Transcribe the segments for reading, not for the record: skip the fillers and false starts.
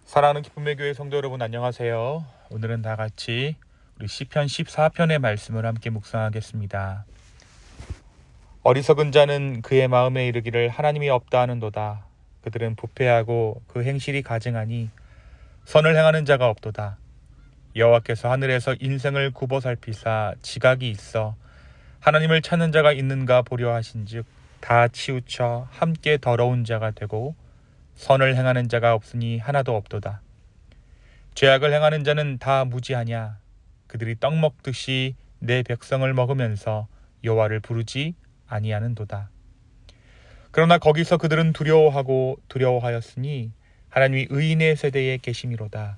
사랑하는 기쁨의 교회 성도 여러분, 안녕하세요. 오늘은 다 같이 우리 시편 14편의 말씀을 함께 묵상하겠습니다. 어리석은 자는 그의 마음에 이르기를 하나님이 없다 하는도다. 그들은 부패하고 그 행실이 가증하니 선을 행하는 자가 없도다. 여호와께서 하늘에서 인생을 굽어 살피사 지각이 있어 하나님을 찾는 자가 있는가 보려 하신즉 다 치우쳐 함께 더러운 자가 되고 선을 행하는 자가 없으니 하나도 없도다. 죄악을 행하는 자는 다 무지하냐? 그들이 떡 먹듯이 내 백성을 먹으면서 여호와를 부르지 아니하는도다. 그러나 거기서 그들은 두려워하고 두려워하였으니 하나님이 의인의 세대에 계심이로다.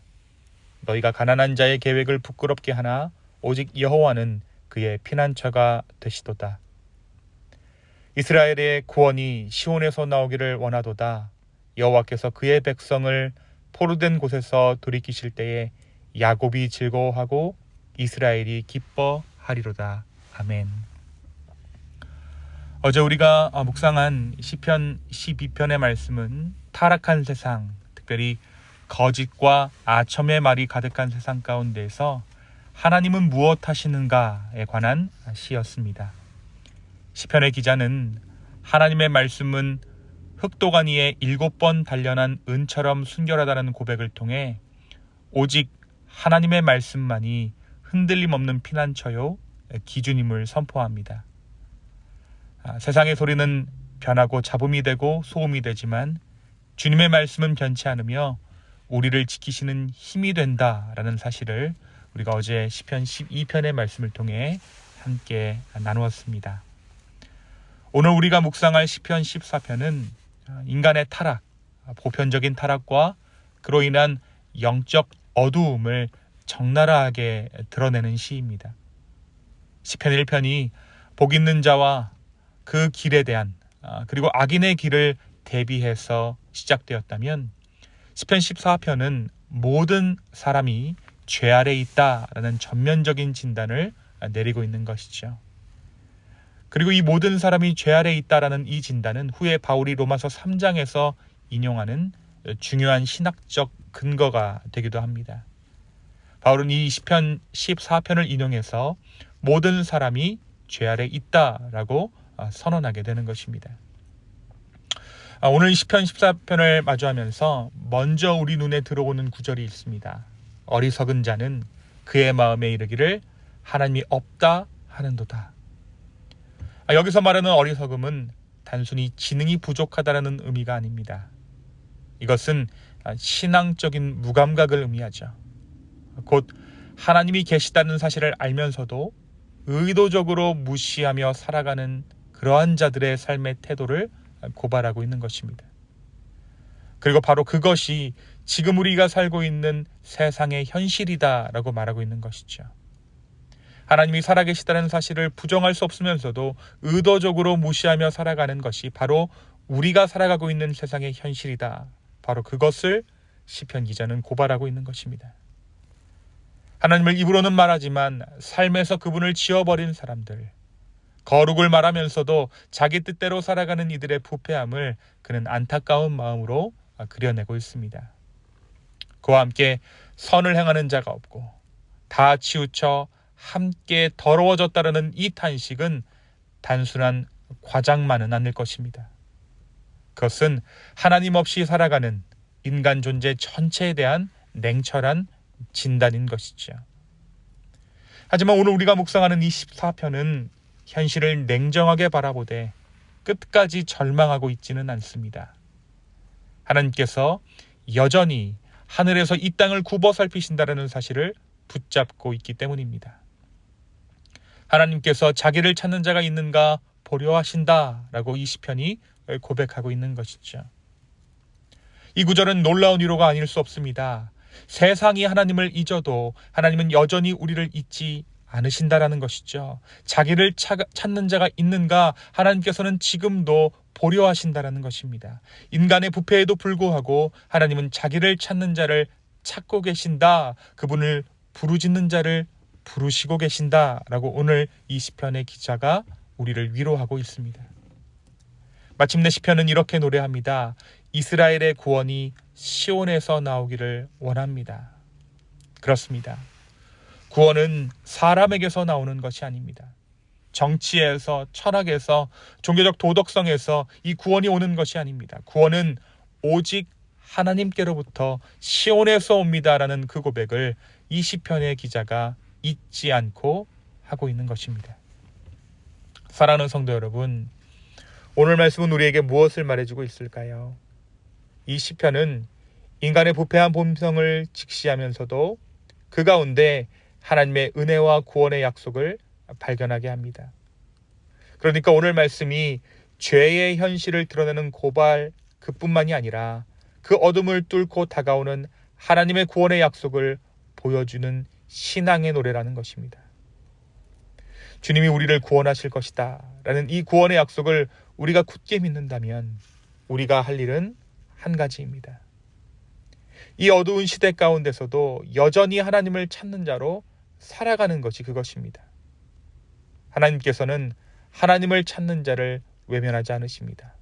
너희가 가난한 자의 계획을 부끄럽게 하나 오직 여호와는 그의 피난처가 되시도다. 이스라엘의 구원이 시온에서 나오기를 원하도다. 여호와께서 그의 백성을 포로된 곳에서 돌이키실 때에 야곱이 즐거워하고 이스라엘이 기뻐하리로다. 아멘. 어제 우리가 묵상한 시편 12편의 말씀은 타락한 세상, 특별히 거짓과 아첨의 말이 가득한 세상 가운데에서 하나님은 무엇 하시는가에 관한 시였습니다. 시편의 기자는 하나님의 말씀은 흑도간 위에 7번 단련한 은처럼 순결하다는 고백을 통해 오직 하나님의 말씀만이 흔들림 없는 피난처요 기준임을 선포합니다. 세상의 소리는 변하고 잡음이 되고 소음이 되지만 주님의 말씀은 변치 않으며 우리를 지키시는 힘이 된다라는 사실을 우리가 어제 시편 12편의 말씀을 통해 함께 나누었습니다. 오늘 우리가 묵상할 시편 14편은 인간의 타락, 보편적인 타락과 그로 인한 영적 어두움을 적나라하게 드러내는 시입니다. 시편 1편이 복 있는 자와 그 길에 대한 그리고 악인의 길을 대비해서 시작되었다면 시편 14편은 모든 사람이 죄 아래 있다라는 전면적인 진단을 내리고 있는 것이죠. 그리고 이 모든 사람이 죄 아래 있다라는 이 진단은 후에 바울이 로마서 3장에서 인용하는 중요한 신학적 근거가 되기도 합니다. 바울은 이 시편 14편을 인용해서 모든 사람이 죄 아래 있다라고 선언하게 되는 것입니다. 오늘 시편 14편을 마주하면서 먼저 우리 눈에 들어오는 구절이 있습니다. 어리석은 자는 그의 마음에 이르기를 하나님이 없다 하는도다. 여기서 말하는 어리석음은 단순히 지능이 부족하다는 의미가 아닙니다. 이것은 신앙적인 무감각을 의미하죠. 곧 하나님이 계시다는 사실을 알면서도 의도적으로 무시하며 살아가는 그러한 자들의 삶의 태도를 고발하고 있는 것입니다. 그리고 바로 그것이 지금 우리가 살고 있는 세상의 현실이다라고 말하고 있는 것이죠. 하나님이 살아계시다는 사실을 부정할 수 없으면서도 의도적으로 무시하며 살아가는 것이 바로 우리가 살아가고 있는 세상의 현실이다. 바로 그것을 시편 기자는 고발하고 있는 것입니다. 하나님을 입으로는 말하지만 삶에서 그분을 지워버린 사람들, 거룩을 말하면서도 자기 뜻대로 살아가는 이들의 부패함을 그는 안타까운 마음으로 그려내고 있습니다. 그와 함께 선을 행하는 자가 없고 다 치우쳐 함께 더러워졌다라는 이 탄식은 단순한 과장만은 아닐 것입니다. 그것은 하나님 없이 살아가는 인간 존재 전체에 대한 냉철한 진단인 것이죠. 하지만 오늘 우리가 묵상하는 이 14편은 현실을 냉정하게 바라보되 끝까지 절망하고 있지는 않습니다. 하나님께서 여전히 하늘에서 이 땅을 굽어 살피신다라는 사실을 붙잡고 있기 때문입니다. 하나님께서 자기를 찾는 자가 있는가 보려 하신다라고 이 시편이 고백하고 있는 것이죠. 이 구절은 놀라운 위로가 아닐 수 없습니다. 세상이 하나님을 잊어도 하나님은 여전히 우리를 잊지 않으신다라는 것이죠. 자기를 찾는 자가 있는가 하나님께서는 지금도 보려 하신다라는 것입니다. 인간의 부패에도 불구하고 하나님은 자기를 찾는 자를 찾고 계신다. 그분을 부르짖는 자를 부르시고 계신다라고 오늘 이 시편의 기자가 우리를 위로하고 있습니다. 마침내 시편은 이렇게 노래합니다. 이스라엘의 구원이 시온에서 나오기를 원합니다. 그렇습니다. 구원은 사람에게서 나오는 것이 아닙니다. 정치에서, 철학에서, 종교적 도덕성에서 이 구원이 오는 것이 아닙니다. 구원은 오직 하나님께로부터 시온에서 옵니다라는 그 고백을 이 시편의 기자가 잊지 않고 하고 있는 것입니다. 사랑하는 성도 여러분, 오늘 말씀은 우리에게 무엇을 말해주고 있을까요? 이 시편은 인간의 부패한 본성을 직시하면서도 그 가운데 하나님의 은혜와 구원의 약속을 발견하게 합니다. 그러니까 오늘 말씀이 죄의 현실을 드러내는 고발 그뿐만이 아니라 그 어둠을 뚫고 다가오는 하나님의 구원의 약속을 보여주는 신앙의 노래라는 것입니다. 주님이 우리를 구원하실 것이다 라는 이 구원의 약속을 우리가 굳게 믿는다면 우리가 할 일은 한 가지입니다. 이 어두운 시대 가운데서도 여전히 하나님을 찾는 자로 살아가는 것이 그것입니다. 하나님께서는 하나님을 찾는 자를 외면하지 않으십니다.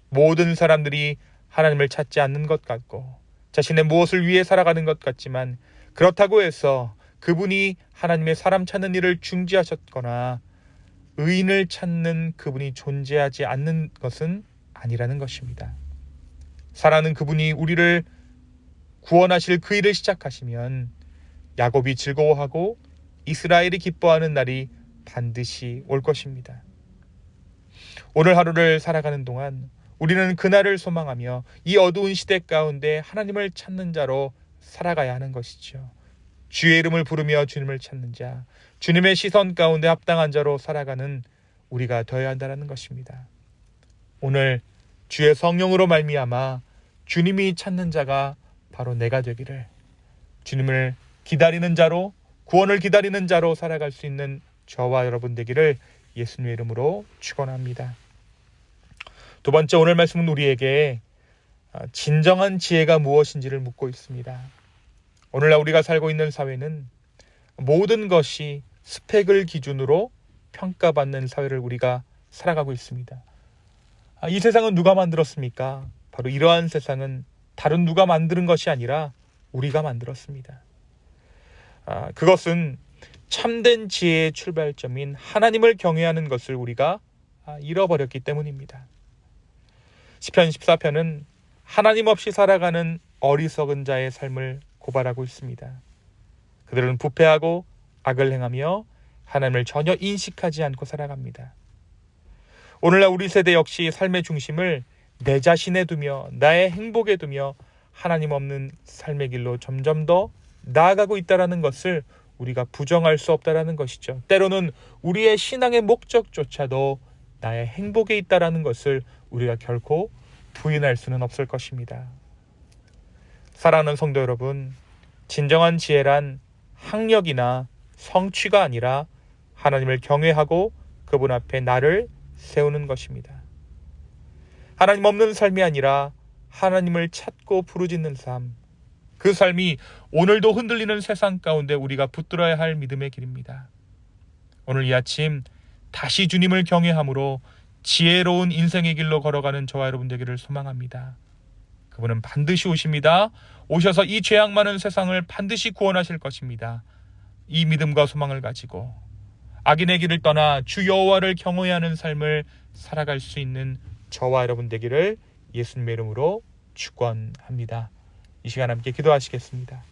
모든 사람들이 하나님을 찾지 않는 것 같고 자신의 무엇을 위해 살아가는 것 같지만 그렇다고 해서 그분이 하나님의 사람 찾는 일을 중지하셨거나 의인을 찾는 그분이 존재하지 않는 것은 아니라는 것입니다. 사랑하는 그분이 우리를 구원하실 그 일을 시작하시면 야곱이 즐거워하고 이스라엘이 기뻐하는 날이 반드시 올 것입니다. 오늘 하루를 살아가는 동안 우리는 그날을 소망하며 이 어두운 시대 가운데 하나님을 찾는 자로 살아가야 하는 것이죠. 주의 이름을 부르며 주님을 찾는 자, 주님의 시선 가운데 합당한 자로 살아가는 우리가 되어야 한다는 것입니다. 오늘 주의 성령으로 말미암아 주님이 찾는 자가 바로 내가 되기를, 주님을 기다리는 자로, 구원을 기다리는 자로 살아갈 수 있는 저와 여러분 되기를 예수님의 이름으로 축원합니다. 두 번째, 오늘 말씀은 우리에게 진정한 지혜가 무엇인지를 묻고 있습니다. 오늘날 우리가 살고 있는 사회는 모든 것이 스펙을 기준으로 평가받는 사회를 우리가 살아가고 있습니다. 이 세상은 누가 만들었습니까? 바로 이러한 세상은 다른 누가 만드는 것이 아니라 우리가 만들었습니다. 그것은 참된 지혜의 출발점인 하나님을 경외하는 것을 우리가 잃어버렸기 때문입니다. 시편 14편은 하나님 없이 살아가는 어리석은 자의 삶을 고발하고 있습니다. 그들은 부패하고 악을 행하며 하나님을 전혀 인식하지 않고 살아갑니다. 오늘날 우리 세대 역시 삶의 중심을 내 자신에 두며 나의 행복에 두며 하나님 없는 삶의 길로 점점 더 나아가고 있다는 것을 우리가 부정할 수 없다는 것이죠. 때로는 우리의 신앙의 목적조차도 나의 행복에 있다는 것을 우리가 결코 부인할 수는 없을 것입니다. 사랑하는 성도 여러분, 진정한 지혜란 학력이나 성취가 아니라 하나님을 경외하고 그분 앞에 나를 세우는 것입니다. 하나님 없는 삶이 아니라 하나님을 찾고 부르짖는 삶, 그 삶이 오늘도 흔들리는 세상 가운데 우리가 붙들어야 할 믿음의 길입니다. 오늘 이 아침 다시 주님을 경외함으로 지혜로운 인생의 길로 걸어가는 저와 여러분 되기를 소망합니다. 그분은 반드시 오십니다. 오셔서 이 죄악 많은 세상을 반드시 구원하실 것입니다. 이 믿음과 소망을 가지고 악인의 길을 떠나 주 여호와를 경외하는 삶을 살아갈 수 있는 저와 여러분 되기를 예수님의 이름으로 축원합니다. 이 시간 함께 기도하시겠습니다.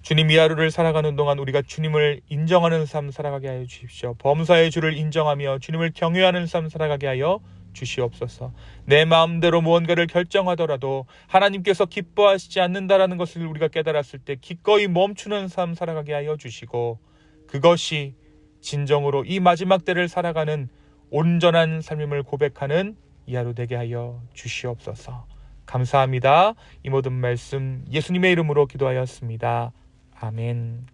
주님, 이 하루를 살아가는 동안 우리가 주님을 인정하는 삶 살아가게 하여 주십시오. 범사의 주를 인정하며 주님을 경외하는 삶 살아가게 하여 주시옵소서. 내 마음대로 무언가를 결정하더라도 하나님께서 기뻐하시지 않는다라는 것을 우리가 깨달았을 때 기꺼이 멈추는 삶 살아가게 하여 주시고, 그것이 진정으로 이 마지막 때를 살아가는 온전한 삶임을 고백하는 이 하루 되게 하여 주시옵소서. 감사합니다. 이 모든 말씀 예수님의 이름으로 기도하였습니다. 아멘.